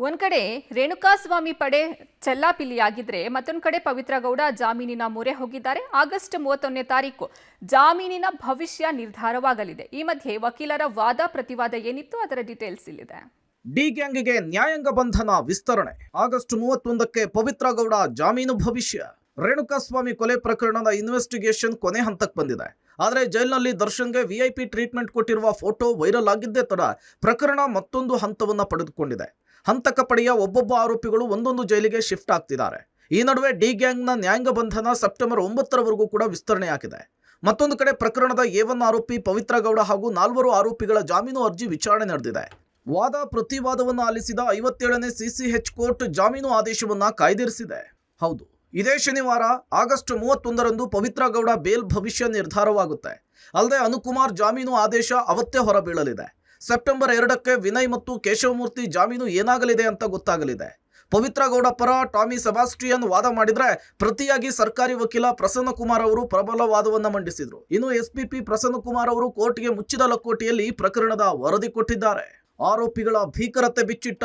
ಒಂದ್ ಕಡೆ ರೇಣುಕಾಸ್ವಾಮಿ ಪಡೆ ಚೆಲ್ಲಾಪಿಲ್ಲಿಯಾಗಿದ್ರೆ ಮತ್ತೊಂದು ಕಡೆ ಪವಿತ್ರ ಗೌಡ ಜಾಮೀನಿನ ಮೊರೆ ಹೋಗಿದ್ದಾರೆ. ಆಗಸ್ಟ್ 31ನೇ ತಾರೀಕು ಜಾಮೀನಿನ ಭವಿಷ್ಯ ನಿರ್ಧಾರವಾಗಲಿದೆ. ಈ ಮಧ್ಯೆ ವಕೀಲರ ವಾದ ಪ್ರತಿವಾದ ಏನಿತ್ತು ಅದರ ಡೀಟೇಲ್ಸ್ ಇಲ್ಲಿದೆ. ಡಿ ಗ್ಯಾಂಗ್ಗೆ ನ್ಯಾಯಾಂಗ ಬಂಧನ ವಿಸ್ತರಣೆ. ಆಗಸ್ಟ್ 31ಕ್ಕೆ ಪವಿತ್ರ ಗೌಡ ಜಾಮೀನು ಭವಿಷ್ಯ. ರೇಣುಕಾಸ್ವಾಮಿ ಕೊಲೆ ಪ್ರಕರಣದ ಇನ್ವೆಸ್ಟಿಗೇಷನ್ ಕೊನೆ ಹಂತಕ್ಕೆ ಬಂದಿದೆ. ಆದರೆ ಜೈಲಿನಲ್ಲಿ ದರ್ಶನ್ಗೆ ವಿಐಪಿ ಟ್ರೀಟ್ಮೆಂಟ್ ಕೊಟ್ಟಿರುವ ಫೋಟೋ ವೈರಲ್ ಆಗಿದ್ದೇ ತಡ ಪ್ರಕರಣ ಮತ್ತೊಂದು ಹಂತವನ್ನು ಪಡೆದುಕೊಂಡಿದೆ. ಹಂತಕ ಪಡೆಯ ಒಬ್ಬೊಬ್ಬ ಆರೋಪಿಗಳು ಒಂದೊಂದು ಜೈಲಿಗೆ ಶಿಫ್ಟ್ ಆಗ್ತಿದ್ದಾರೆ. ಈ ನಡುವೆ ಡಿ ಗ್ಯಾಂಗ್ನ ನ್ಯಾಯಾಂಗ ಬಂಧನ ಸೆಪ್ಟೆಂಬರ್ 9ರವರೆಗೂ ಕೂಡ ವಿಸ್ತರಣೆಯಾಗಿದೆ. ಮತ್ತೊಂದು ಕಡೆ ಪ್ರಕರಣದ A1 ಆರೋಪಿ ಪವಿತ್ರ ಗೌಡ ಹಾಗೂ 4 ಆರೋಪಿಗಳ ಜಾಮೀನು ಅರ್ಜಿ ವಿಚಾರಣೆ ನಡೆದಿದೆ. ವಾದ ಪ್ರತಿವಾದವನ್ನು ಆಲಿಸಿದ 57ನೇ CCH ಕೋರ್ಟ್ ಜಾಮೀನು ಆದೇಶವನ್ನ ಕಾಯ್ದಿರಿಸಿದೆ. ಹೌದು, ಇದೇ ಶನಿವಾರ ಆಗಸ್ಟ್ 31ರಂದು ಪವಿತ್ರ ಗೌಡ ಬೇಲ್ ಭವಿಷ್ಯ ನಿರ್ಧಾರವಾಗುತ್ತೆ. ಅಲ್ಲದೆ ಅನುಕುಮಾರ್ ಜಾಮೀನು ಆದೇಶ ಅವತ್ತೇ ಹೊರಬೀಳಲಿದೆ. ಸೆಪ್ಟೆಂಬರ್ 2ಕ್ಕೆ ವಿನಯ್ ಮತ್ತು ಕೇಶವಮೂರ್ತಿ ಜಾಮೀನು ಏನಾಗಲಿದೆ ಅಂತ ಗೊತ್ತಾಗಲಿದೆ. ಪವಿತ್ರ ಗೌಡ ಪರ ಟಾಮಿ ಸೆಬಾಸ್ಟಿಯನ್ ವಾದ ಮಾಡಿದ್ರೆ ಪ್ರತಿಯಾಗಿ ಸರ್ಕಾರಿ ವಕೀಲ ಪ್ರಸನ್ನ ಕುಮಾರ್ ಅವರು ಪ್ರಬಲ ವಾದವನ್ನ ಮಂಡಿಸಿದ್ರು. ಇನ್ನು SPP ಪ್ರಸನ್ನ ಕುಮಾರ್ ಅವರು ಕೋರ್ಟ್ಗೆ ಮುಚ್ಚಿದ ಲಕೋಟೆಯಲ್ಲಿ ಪ್ರಕರಣದ ವರದಿ ಕೊಟ್ಟಿದ್ದಾರೆ. ಆರೋಪಿಗಳ ಭೀಕರತೆ ಬಿಚ್ಚಿಟ್ಟ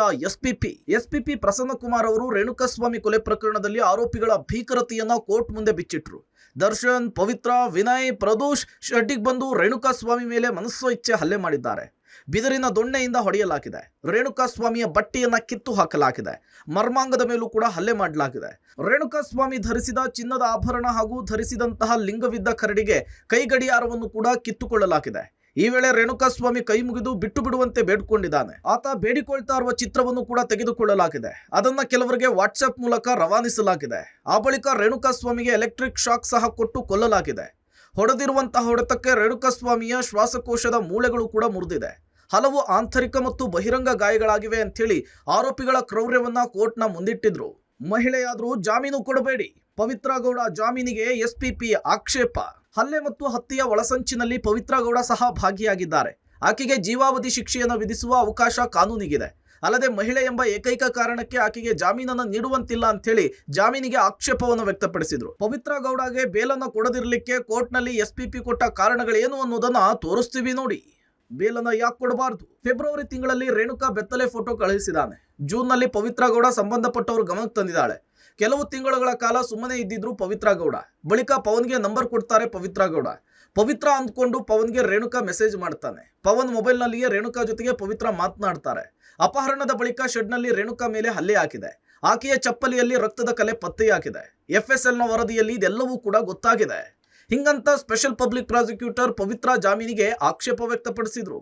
ಎಸ್ಪಿಪಿ ಪ್ರಸನ್ನ ಕುಮಾರ್ ಅವರು ರೇಣುಕಾಸ್ವಾಮಿ ಕೊಲೆ ಪ್ರಕರಣದಲ್ಲಿ ಆರೋಪಿಗಳ ಭೀಕರತೆಯನ್ನ ಕೋರ್ಟ್ ಮುಂದೆ ಬಿಚ್ಚಿಟ್ರು. ದರ್ಶನ್, ಪವಿತ್ರ, ವಿನಯ್, ಪ್ರದೋಷ್ ಶೆಡ್ಡಿಗೆ ಬಂದು ರೇಣುಕಾಸ್ವಾಮಿ ಮೇಲೆ ಮನಸ್ಸೋ ಇಚ್ಛೆ ಹಲ್ಲೆ ಮಾಡಿದ್ದಾರೆ. ಬಿದಿರಿನ ದೊಣ್ಣೆಯಿಂದ ಹೊಡೆಯಲಾಗಿದೆ. ರೇಣುಕಾಸ್ವಾಮಿಯ ಬಟ್ಟೆಯನ್ನ ಕಿತ್ತು ಹಾಕಲಾಗಿದೆ. ಮರ್ಮಾಂಗದ ಮೇಲೂ ಕೂಡ ಹಲ್ಲೆ ಮಾಡಲಾಗಿದೆ. ರೇಣುಕಾಸ್ವಾಮಿ ಧರಿಸಿದ ಚಿನ್ನದ ಆಭರಣ ಹಾಗೂ ಧರಿಸಿದಂತಹ ಲಿಂಗವಿದ್ದ ಕರಡಿಗೆ ಕೈ ಗಡಿಯಾರವನ್ನು ಕೂಡ ಕಿತ್ತುಕೊಳ್ಳಲಾಗಿದೆ. ಈ ವೇಳೆ ರೇಣುಕಾಸ್ವಾಮಿ ಕೈ ಮುಗಿದು ಬಿಟ್ಟು ಬಿಡುವಂತೆ ಬೇಡಿಕೊಂಡಿದ್ದಾನೆ. ಆತ ಬೇಡಿಕೊಳ್ತಾ ಇರುವ ಚಿತ್ರವನ್ನು ಕೂಡ ತೆಗೆದುಕೊಳ್ಳಲಾಗಿದೆ. ಅದನ್ನ ಕೆಲವರಿಗೆ ವಾಟ್ಸ್ಆಪ್ ಮೂಲಕ ರವಾನಿಸಲಾಗಿದೆ. ಆ ಬಳಿಕ ರೇಣುಕಾಸ್ವಾಮಿಗೆ ಎಲೆಕ್ಟ್ರಿಕ್ ಶಾಕ್ ಸಹ ಕೊಟ್ಟು ಕೊಲ್ಲಲಾಗಿದೆ. ಹೊಡೆದಿರುವಂತಹ ಹೊಡೆತಕ್ಕೆ ರೇಣುಕಾಸ್ವಾಮಿಯ ಶ್ವಾಸಕೋಶದ ಮೂಳೆಗಳು ಕೂಡ ಮುರಿದಿದೆ. ಹಲವು ಆಂತರಿಕ ಮತ್ತು ಬಹಿರಂಗ ಗಾಯಗಳಾಗಿವೆ ಅಂತೇಳಿ ಆರೋಪಿಗಳ ಕ್ರೌರ್ಯವನ್ನ ಕೋರ್ಟ್ನ ಮುಂದಿಟ್ಟಿದ್ರು. ಮಹಿಳೆಯಾದ್ರೂ ಜಾಮೀನು ಕೊಡಬೇಡಿ, ಪವಿತ್ರ ಗೌಡ ಜಾಮೀನಿಗೆ SPP ಆಕ್ಷೇಪ. ಹಲ್ಲೆ ಮತ್ತು ಹತ್ಯೆಯ ಒಳಸಂಚಿನಲ್ಲಿ ಪವಿತ್ರ ಗೌಡ ಸಹ ಭಾಗಿಯಾಗಿದ್ದಾರೆ. ಆಕೆಗೆ ಜೀವಾವಧಿ ಶಿಕ್ಷೆಯನ್ನು ವಿಧಿಸುವ ಅವಕಾಶ ಕಾನೂನಿಗಿದೆ. ಅಲ್ಲದೆ ಮಹಿಳೆ ಎಂಬ ಏಕೈಕ ಕಾರಣಕ್ಕೆ ಆಕೆಗೆ ಜಾಮೀನನ್ನು ನೀಡುವಂತಿಲ್ಲ ಅಂತೇಳಿ ಜಾಮೀನಿಗೆ ಆಕ್ಷೇಪವನ್ನು ವ್ಯಕ್ತಪಡಿಸಿದ್ರು. ಪವಿತ್ರ ಗೌಡಗೆ ಬೇಲನ್ನು ಕೊಡದಿರಲಿಕ್ಕೆ ಕೋರ್ಟ್ನಲ್ಲಿ SPP ಕೊಟ್ಟ ಕಾರಣಗಳೇನು ಅನ್ನೋದನ್ನ ತೋರಿಸ್ತೀವಿ ನೋಡಿ. ಬೇಲನ್ನು ಯಾಕೆ ಕೊಡಬಾರ್ದು? ಫೆಬ್ರವರಿ ತಿಂಗಳಲ್ಲಿ ರೇಣುಕಾ ಬೆತ್ತಲೆ ಫೋಟೋ ಕಳುಹಿಸಿದ್ದಾನೆ. ಜೂನ್ನಲ್ಲಿ ಪವಿತ್ರ ಗೌಡ ಸಂಬಂಧಪಟ್ಟವರು ಗಮನಕ್ಕೆ ತಂದಿದ್ದಾಳೆ. ಕೆಲವು ತಿಂಗಳುಗಳ ಕಾಲ ಸುಮ್ಮನೆ ಇದ್ದಿದ್ರು ಪವಿತ್ರ ಗೌಡ. ಬಳಿಕ ಪವನ್ಗೆ ನಂಬರ್ ಕೊಡ್ತಾರೆ ಪವಿತ್ರ ಗೌಡ. ಪವಿತ್ರ ಅಂದ್ಕೊಂಡು ಪವನ್ಗೆ ರೇಣುಕಾ ಮೆಸೇಜ್ ಮಾಡ್ತಾನೆ. ಪವನ್ ಮೊಬೈಲ್ನಲ್ಲಿಯೇ ರೇಣುಕಾ ಜೊತೆಗೆ ಪವಿತ್ರ ಮಾತನಾಡ್ತಾರೆ. ಅಪಹರಣದ ಬಳಿಕ ಶೆಡ್ನಲ್ಲಿ ರೇಣುಕಾ ಮೇಲೆ ಹಲ್ಲೆ ಹಾಕಿದೆ. ಆಕೆಯ ಚಪ್ಪಲಿಯಲ್ಲಿ ರಕ್ತದ ಕಲೆ ಪತ್ತೆಯಾಗಿದೆ. FSLನ ವರದಿಯಲ್ಲಿ ಇದೆಲ್ಲವೂ ಕೂಡ ಗೊತ್ತಾಗಿದೆ. ಹಿಂಗಂತ ಸ್ಪೆಷಲ್ ಪಬ್ಲಿಕ್ ಪ್ರಾಸಿಕ್ಯೂಟರ್ ಪವಿತ್ರ ಜಾಮೀನಿಗೆ ಆಕ್ಷೇಪ ವ್ಯಕ್ತಪಡಿಸಿದ್ರು.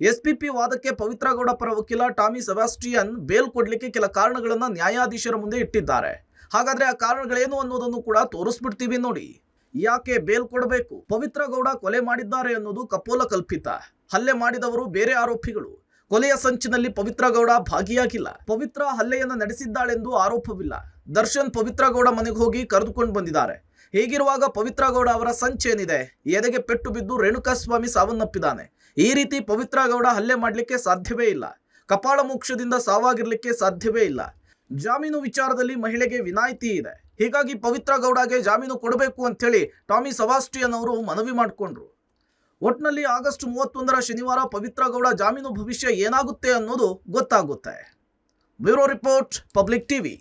SPP ವಾದಕ್ಕೆ ಪವಿತ್ರ ಗೌಡ ಪರ ವಕೀಲ ಟಾಮಿ ಸೆಬಾಸ್ಟಿಯನ್ ಬೇಲ್ ಕೊಡ್ಲಿಕ್ಕೆ ಕೆಲ ಕಾರಣಗಳನ್ನ ನ್ಯಾಯಾಧೀಶರ ಮುಂದೆ ಇಟ್ಟಿದ್ದಾರೆ. ಹಾಗಾದ್ರೆ ಆ ಕಾರಣಗಳೇನು ಅನ್ನೋದನ್ನು ಕೂಡ ತೋರಿಸ್ಬಿಡ್ತೀವಿ ನೋಡಿ. ಯಾಕೆ ಬೇಲ್ ಕೊಡಬೇಕು? ಪವಿತ್ರ ಗೌಡ ಕೊಲೆ ಮಾಡಿದ್ದಾರೆ ಅನ್ನೋದು ಕಪೋಲ ಕಲ್ಪಿತ. ಹಲ್ಲೆ ಮಾಡಿದವರು ಬೇರೆ ಆರೋಪಿಗಳು. ಕೊಲೆಯ ಸಂಚಿನಲ್ಲಿ ಪವಿತ್ರ ಗೌಡ ಭಾಗಿಯಾಗಿಲ್ಲ. ಪವಿತ್ರ ಹಲ್ಲೆಯನ್ನ ನಡೆಸಿದ್ದಾಳೆಂದು ಆರೋಪವಿಲ್ಲ. ದರ್ಶನ್ ಪವಿತ್ರ ಗೌಡ ಮನೆಗೆ ಹೋಗಿ ಕರೆದುಕೊಂಡು ಬಂದಿದ್ದಾರೆ. ಹೀಗಿರುವಾಗ ಪವಿತ್ರ ಗೌಡ ಅವರ ಸಂಚೇನಿದೆ? ಎದೆಗೆ ಪೆಟ್ಟು ಬಿದ್ದು ರೇಣುಕಾಸ್ವಾಮಿ ಸಾವನ್ನಪ್ಪಿದ್ದಾನೆ. ಈ ರೀತಿ ಪವಿತ್ರ ಗೌಡ ಹಲ್ಲೆ ಮಾಡಲಿಕ್ಕೆ ಸಾಧ್ಯವೇ ಇಲ್ಲ. ಕಪಾಳ ಮೋಕ್ಷದಿಂದ ಸಾವಾಗಿರ್ಲಿಕ್ಕೆ ಸಾಧ್ಯವೇ ಇಲ್ಲ. ಜಾಮೀನು ವಿಚಾರದಲ್ಲಿ ಮಹಿಳೆಗೆ ವಿನಾಯಿತಿ ಇದೆ. ಹೀಗಾಗಿ ಪವಿತ್ರ ಗೌಡಗೆ ಜಾಮೀನು ಕೊಡಬೇಕು ಅಂತೇಳಿ ಟಾಮಿ ಸೆಬಾಸ್ಟಿಯನ್ ಅವರು ಮನವಿ ಮಾಡಿಕೊಂಡ್ರು. ಒಟ್ನಲ್ಲಿ ಆಗಸ್ಟ್ 31ರ ಶನಿವಾರ ಪವಿತ್ರ ಗೌಡ ಜಾಮೀನು ಭವಿಷ್ಯ ಏನಾಗುತ್ತೆ ಅನ್ನೋದು ಗೊತ್ತಾಗುತ್ತೆ. Bureau report, public TV.